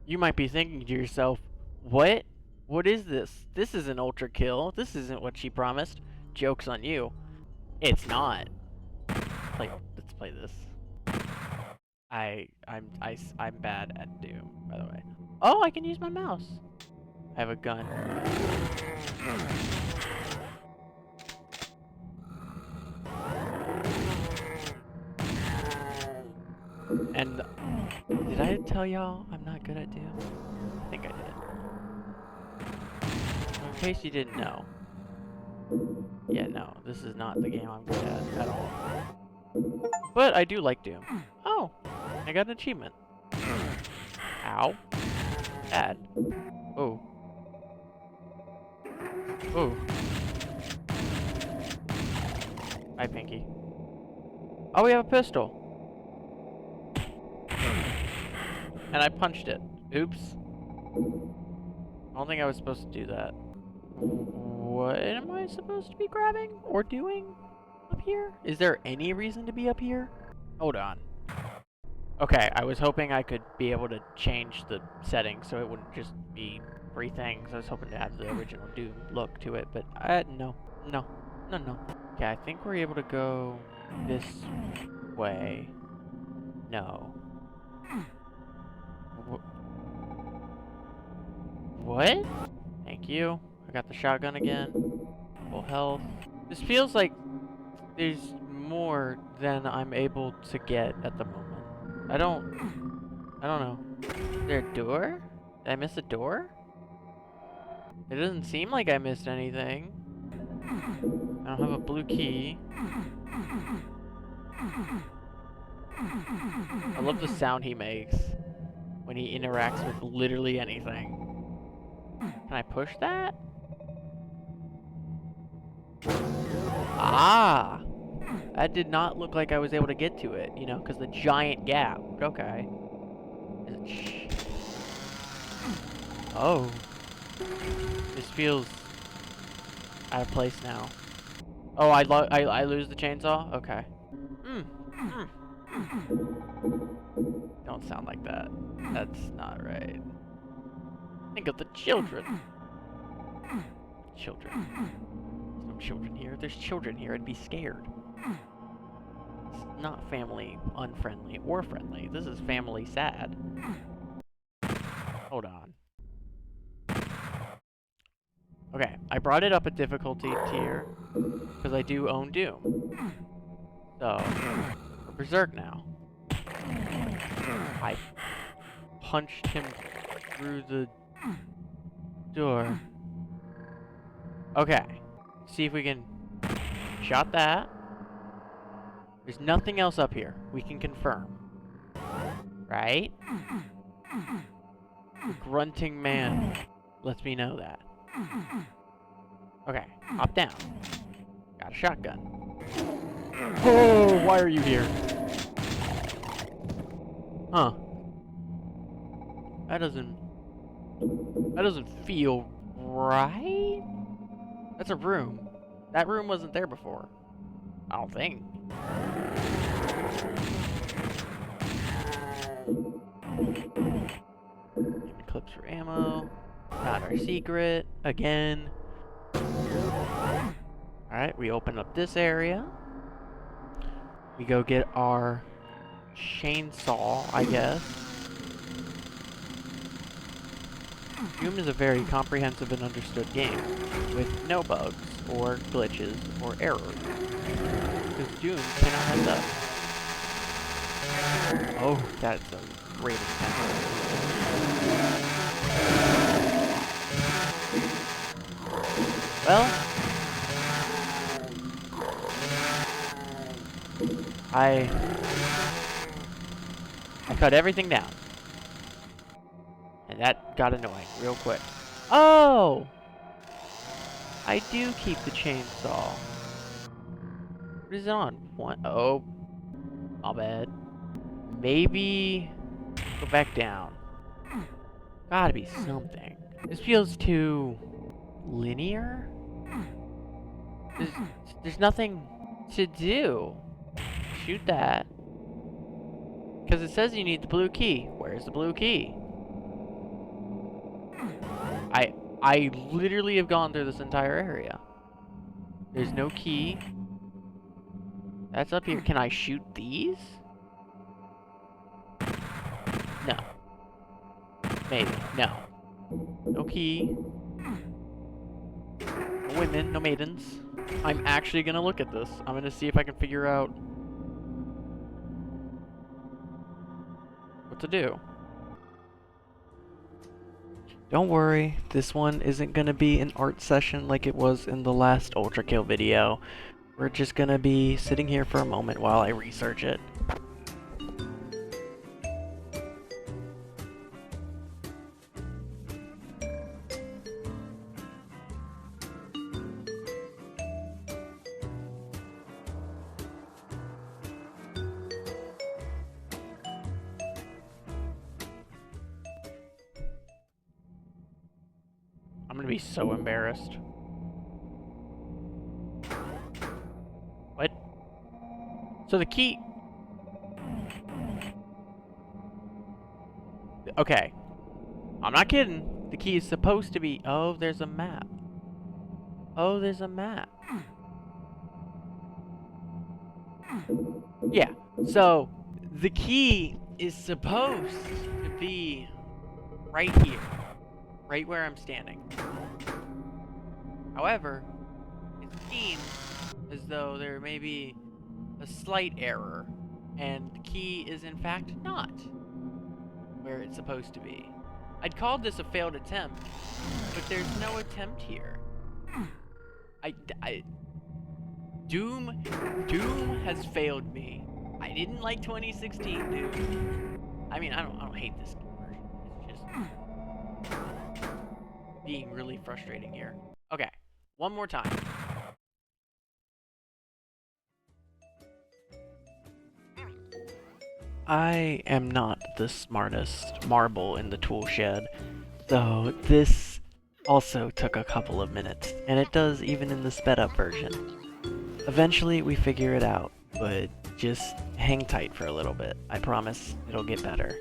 You might be thinking to yourself, what? What is this? This isn't Ultra Kill. This isn't what she promised. Joke's on you. It's not. Let's play this. I'm bad at Doom, by the way. Oh, I can use my mouse. I have a gun. And did I tell y'all I'm not good at Doom? I think I did. In case you didn't know. Yeah, no, this is not the game I'm good at all. But I do like Doom. Oh, I got an achievement. Ow. Bad. Oh. Oh. Hi, Pinky. Oh, we have a pistol. And I punched it. Oops. I don't think I was supposed to do that. What am I supposed to be grabbing or doing up here? Is there any reason to be up here? Hold on. Okay, I was hoping I could be able to change the settings so it wouldn't just be 3 things. I was hoping to have the original Doom look to it, but no. No. No, no. Okay, I think we're able to go this way. No. What? Thank you. I got the shotgun again. Full health. This feels like there's more than I'm able to get at the moment. I don't know. Is there a door? Did I miss a door? It doesn't seem like I missed anything. I don't have a blue key. I love the sound he makes when he interacts with literally anything. Can I push that? Ah! That did not look like I was able to get to it, you know, because the giant gap. Okay. Oh. This feels out of place now. Oh, I lose the chainsaw? Okay. Don't sound like that. That's not right. Think of the children. Children. There's no children here. If there's children here, I'd be scared. It's not family unfriendly or friendly. This is family sad. Hold on. Okay, I brought it up a difficulty tier because I do own Doom. So, we're Berserk now. I punched him through the door. Okay, see if we can shot that. There's nothing else up here. We can confirm. Right? The grunting man lets me know that. Okay, hop down. Got a shotgun. Oh, why are you here? Huh. That doesn't feel right. That's a room. That room wasn't there before. I don't think. Clips for ammo. Found our secret again. Alright, we open up this area. We go get our chainsaw, I guess. Doom is a very comprehensive and understood game with no bugs or glitches or errors. Because Doom cannot mess up. Oh, that's a great example. Well, I cut everything down. And that got annoying real quick. Oh! I do keep the chainsaw. What is it on? One? Oh. My bad. Maybe go back down. Gotta be something. This feels too linear. There's nothing to do. Shoot that. Because it says you need the blue key. Where's the blue key? I literally have gone through this entire area. There's no key. That's up here. Can I shoot these? No. Maybe. No. No key. No women, no maidens. I'm actually gonna look at this. I'm gonna see if I can figure out what to do. Don't worry, this one isn't gonna be an art session like it was in the last Ultra Kill video. We're just gonna be sitting here for a moment while I research it. I'm gonna be so embarrassed. What? So the key... Okay. I'm not kidding. The key is supposed to be... Oh, there's a map. Oh, there's a map. Yeah. So, the key is supposed to be right here. Right where I'm standing. However, it seems as though there may be a slight error, and the key is in fact not where it's supposed to be. I'd call this a failed attempt, but there's no attempt here. Doom has failed me. I didn't like 2016, dude. I mean, I don't hate this version. It's just being really frustrating here. Okay, one more time. I am not the smartest marble in the tool shed, so this also took a couple of minutes, and it does even in the sped up version. Eventually we figure it out, but just hang tight for a little bit. I promise it'll get better.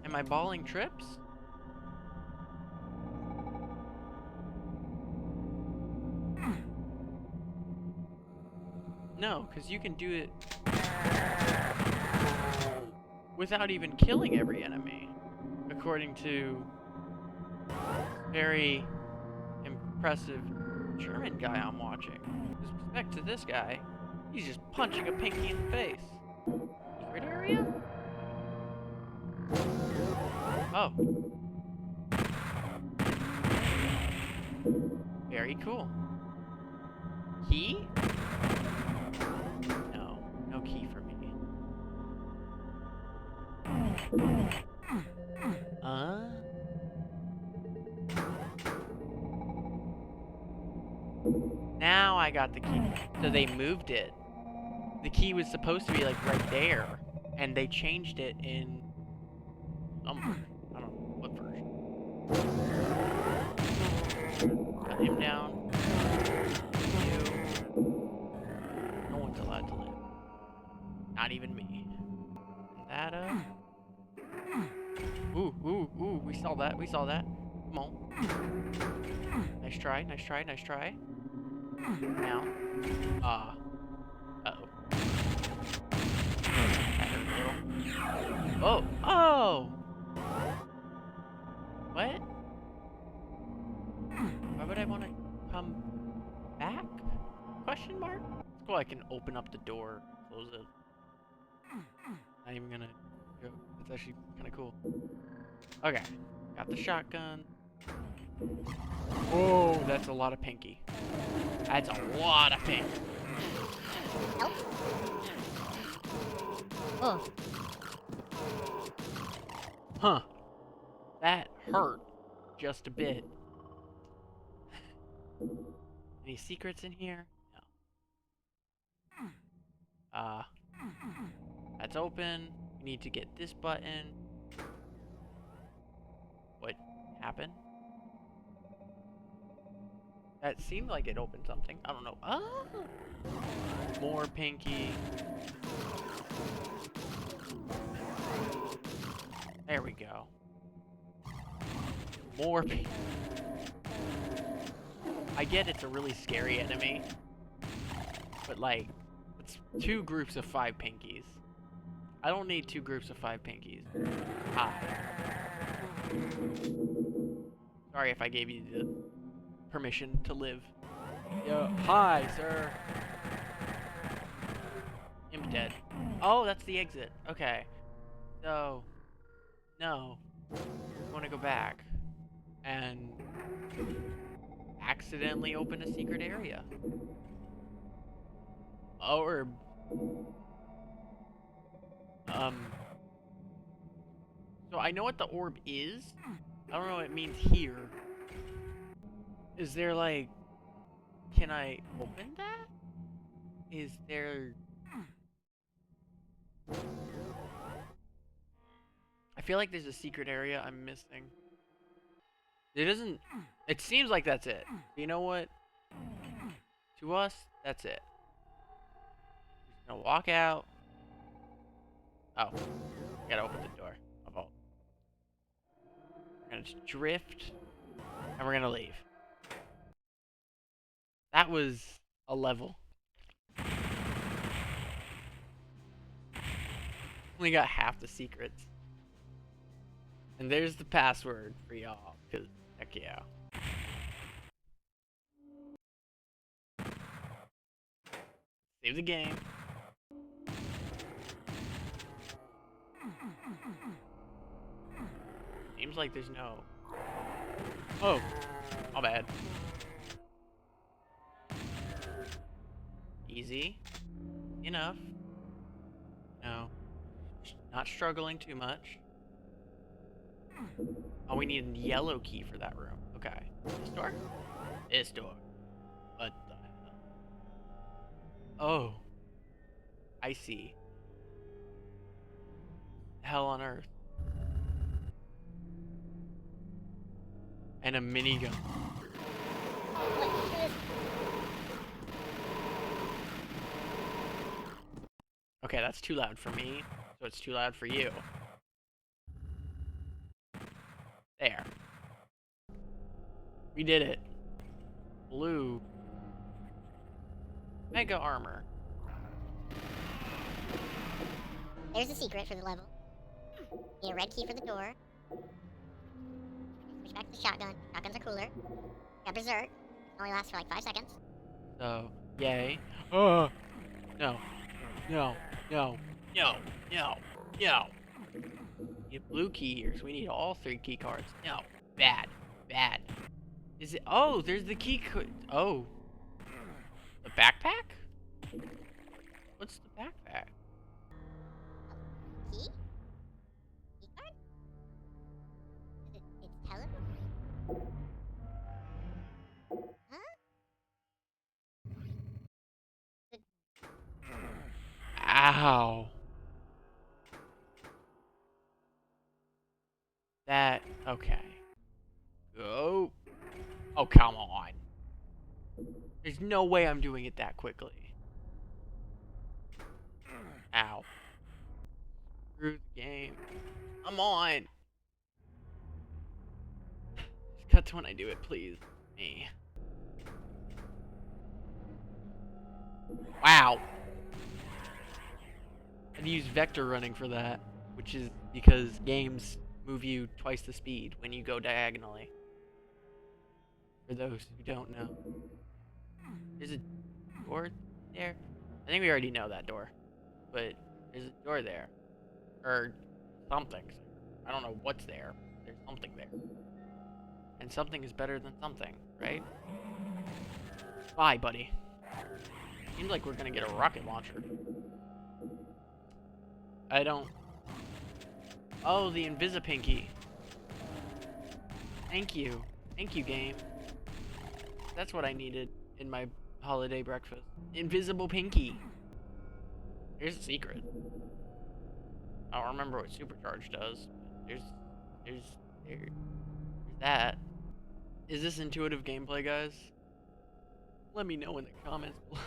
Am I balling trips? No, because you can do it without even killing every enemy, according to very impressive German guy I'm watching. With respect to this guy, he's just punching a pinky in the face. Secret area? Oh. Very cool. Key? No. No key for me. Now I got the key. So they moved it. The key was supposed to be like right there, and they changed it in I don't know what version. Cut him down. You. No one's allowed to live. Not even me. And that Ooh, we saw that, Come on. Nice try. Now. Uh-oh. Oh! What? Why would I want to come back? Question mark? It's cool, I can open up the door, close it. Not even gonna go. It's actually kind of cool. Okay, got the shotgun. Oh, that's a lot of pinky. That's a lot of pink. Nope. Oh. Huh. That hurt just a bit. Any secrets in here? No. That's open. We need to get this button. What happened? That seemed like it opened something. I don't know. Ah! More pinky. There we go. More pinky. I get it's a really scary enemy, but like, it's 2 groups of 5 pinkies. I don't need 2 groups of 5 pinkies. Hi. Sorry if I gave you the permission to live. Yo, hi, sir. Imp dead. Oh, that's the exit. Okay. So, no. I want to go back and accidentally open a secret area. Or so I know what the orb is. I don't know what it means here. Is there like, can I open that? Is there... I feel like there's a secret area I'm missing. It doesn't... It seems like that's it. You know what? To us, that's it. Just gonna walk out. Oh. Gotta open the door. Oh. We're gonna just drift. And we're gonna leave. That was a level. Only got half the secrets. And there's the password for y'all. Cause heck yeah. Save the game. Seems like there's no... Oh. My bad. Easy. Enough. No. Not struggling too much. Oh, we need a yellow key for that room. Okay. This door? This door. What the hell? Oh. I see. Hell on earth. And a minigun. Okay, that's too loud for me, so it's too loud for you. There. We did it. Blue. Mega armor. There's the secret for the level. Need a red key for the door. Switch back to the shotgun. Shotguns are cooler. Got berserk. It only lasts for like 5 seconds. So, yay. Oh! No. No. No. No. No. No. We need blue key here, so we need all 3 key cards. No. Bad. Bad. Is it? Oh, there's the key oh. The backpack? What's the backpack? Key? Key card? It's teleport? Huh? Ow. That, okay. Go. Oh, come on. There's no way I'm doing it that quickly. Ow. Screw the game. Come on. Just cut to when I do it, please. Me. Wow. I'd use vector running for that, which is because games move you twice the speed when you go diagonally. For those who don't know. There's a door there. I think we already know that door. But There's a door there. Or something. I don't know what's there. There's something there. And something is better than something, right? Bye, buddy. Seems like we're gonna get a rocket launcher. I don't... Oh, the Invisipinky. Thank you. Thank you, game. That's what I needed in my holiday breakfast. Invisible Pinky. Here's a secret. I don't remember what Supercharge does. There's that. Is this intuitive gameplay, guys? Let me know in the comments below.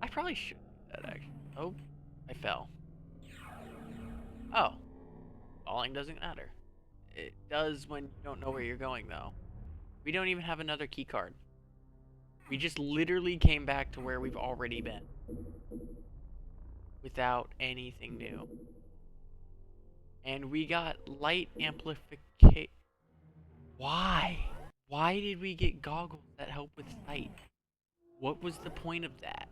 I probably should do that, actually. Oh, I fell. Oh. Falling doesn't matter. It does when you don't know where you're going, though. We don't even have another key card. We just literally came back to where we've already been. Without anything new. And we got light amplification. Why? Why did we get goggles that help with sight? What was the point of that?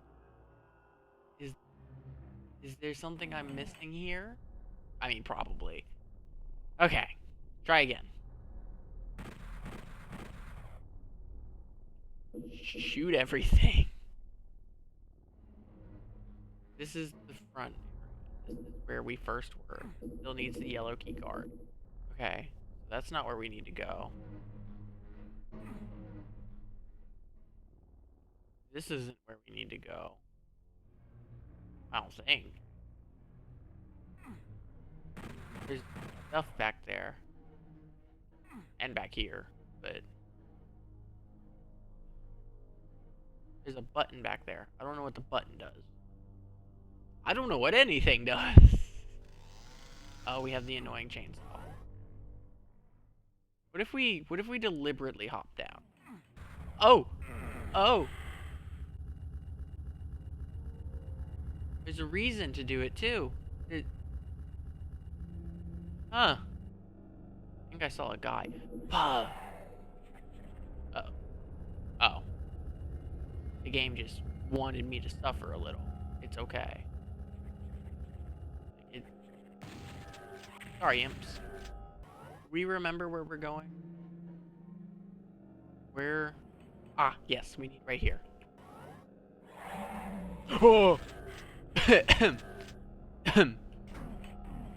Is there something I'm missing here? I mean, probably. Okay. Try again. Shoot everything. This is the front area. This is where we first were. Still needs the yellow key card. Okay. That's not where we need to go. This isn't where we need to go. I don't think. There's stuff back there. And back here. But there's a button back there. I don't know what the button does. I don't know what anything does. Oh, we have the annoying chainsaw. What if we deliberately hop down? Oh! Oh! There's a reason to do it too. Huh. I think I saw a guy. Oh. Oh. The game just wanted me to suffer a little. It's okay. Sorry, imps. We remember where we're going? Where? Ah, yes, we need right here. Oh!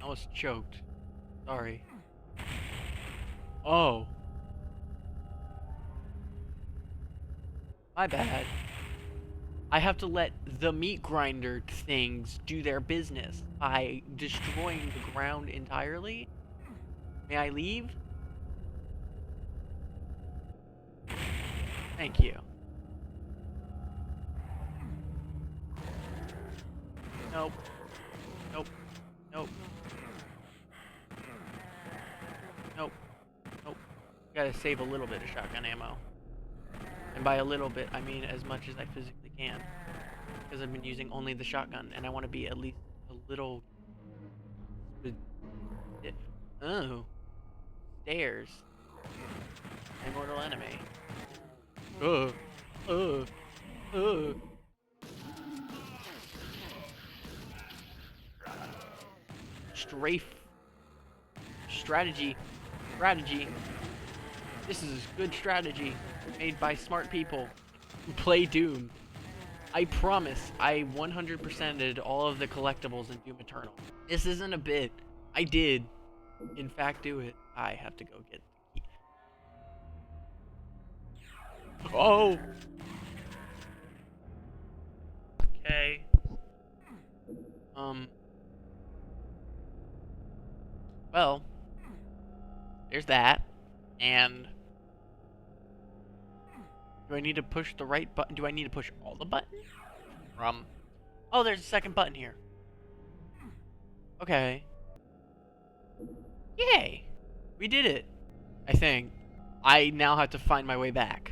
Almost choked. Sorry. Oh. My bad. I have to let the meat grinder things do their business by destroying the ground entirely. May I leave? Thank you. Nope. Nope. Nope. Nope. Nope. Gotta save a little bit of shotgun ammo. And by a little bit, I mean as much as I physically can. Because I've been using only the shotgun, and I want to be at least a little... Oh. Stairs. Immortal enemy. Strafe. Strategy. This is good strategy made by smart people who play Doom. I promise I 100%ed all of the collectibles in Doom Eternal. This isn't a bit. I did, in fact, do it. I have to go get the key. Oh! Okay. Well, there's that. And do I need to push the right button? Do I need to push all the buttons? Oh, there's a second button here. Okay. Yay! We did it. I think. I now have to find my way back.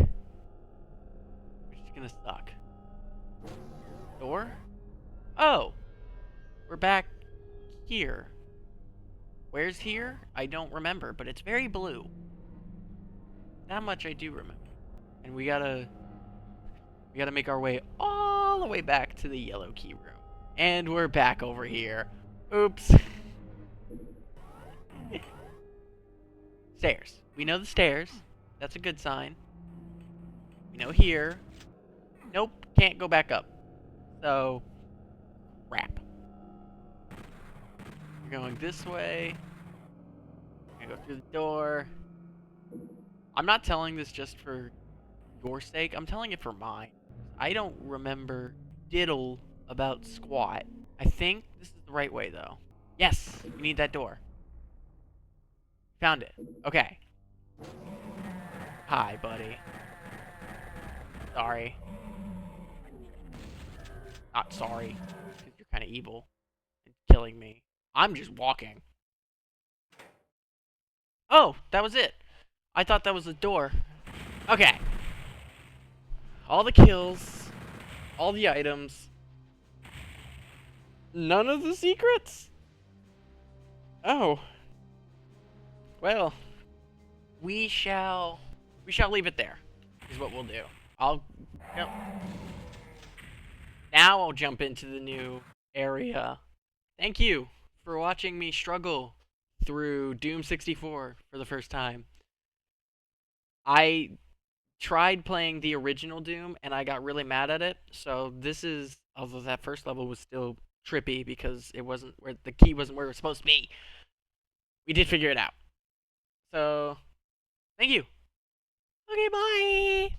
Which is gonna suck. Door? Oh! We're back here. Where's here? I don't remember, but it's very blue. That much I do remember. And we gotta make our way all the way back to the yellow key room. And we're back over here. Oops. Stairs. We know the stairs. That's a good sign. We know here. Nope, can't go back up. So, crap. We're going this way. We're gonna go through the door. I'm not telling this just for your sake. I'm telling it for mine. I don't remember diddle about squat. I think this is the right way, though. Yes, we need that door. Found it. Okay. Hi, buddy. Sorry. Not sorry, because you're kind of evil and killing me. I'm just walking. Oh, that was it. I thought that was the door. Okay. All the kills, all the items, none of the secrets? Oh. Well, we shall leave it there, is what we'll do. Yep. Now I'll jump into the new area. Thank you for watching me struggle through DOOM64 for the first time. I tried playing the original Doom and I got really mad at it. So this is, although that first level was still trippy because it wasn't where the key wasn't where it was supposed to be. We did figure it out. So, thank you. Okay, bye.